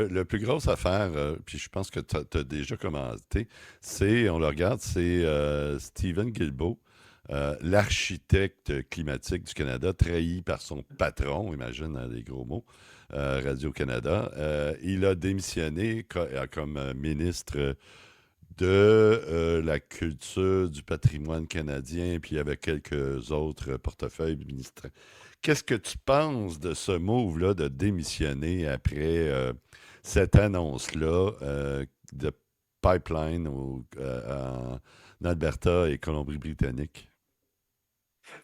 le plus grosse affaire, puis je pense que tu as déjà commenté, on le regarde, c'est Stephen Guilbeault, l'architecte climatique du Canada, trahi par son patron, imagine les gros mots, Radio-Canada. Il a démissionné comme ministre de la culture, du patrimoine canadien, puis il y avait quelques autres portefeuilles ministres. Qu'est-ce que tu penses de ce move-là de démissionner après cette annonce-là de pipeline en Alberta et Colombie-Britannique?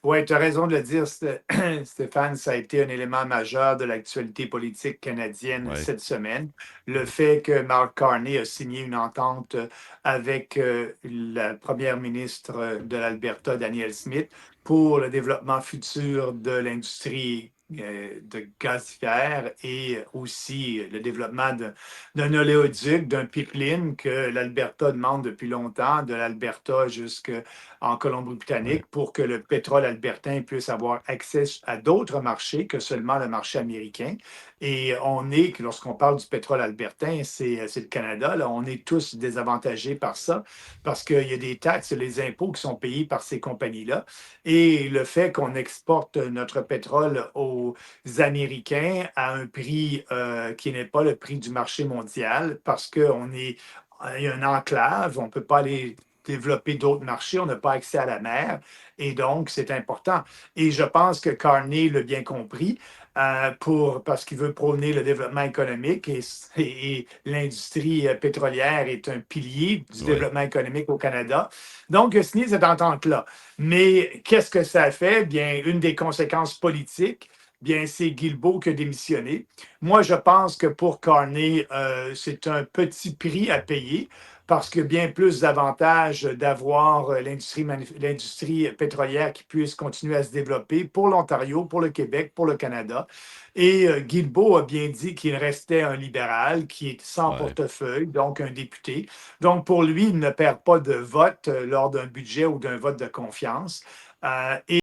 Oui, tu as raison de le dire, Stéphane, ça a été un élément majeur de l'actualité politique canadienne Oui, cette semaine. Le fait que Mark Carney a signé une entente avec la première ministre de l'Alberta, Danielle Smith, pour le développement futur de l'industrie de gazifère et aussi le développement d'un oléoduc, d'un pipeline que l'Alberta demande depuis longtemps, de l'Alberta jusqu'en oui, Colombie-Britannique, pour que le pétrole albertain puisse avoir accès à d'autres marchés que seulement le marché américain. Et lorsqu'on parle du pétrole albertain, c'est le Canada, là, on est tous désavantagés par ça, parce qu'il y a des taxes et les impôts qui sont payés par ces compagnies-là. Et le fait qu'on exporte notre pétrole aux Américains à un prix qui n'est pas le prix du marché mondial, parce il y a une enclave, on ne peut pas aller développer d'autres marchés, on n'a pas accès à la mer, et donc c'est important. Et je pense que Carney l'a bien compris, parce qu'il veut prôner le développement économique, et l'industrie pétrolière est un pilier du oui, développement économique au Canada. Donc, il a signé cette entente-là. Mais qu'est-ce que ça fait? Bien, une des conséquences politiques, bien, c'est Guilbeault qui a démissionné. Moi, je pense que pour Carney, c'est un petit prix à payer, parce que bien plus d'avantages d'avoir l'industrie pétrolière qui puisse continuer à se développer pour l'Ontario, pour le Québec, pour le Canada. Et Guilbeault a bien dit qu'il restait un libéral qui est sans oui. portefeuille, donc un député. Donc pour lui, il ne perd pas de vote lors d'un budget ou d'un vote de confiance. Et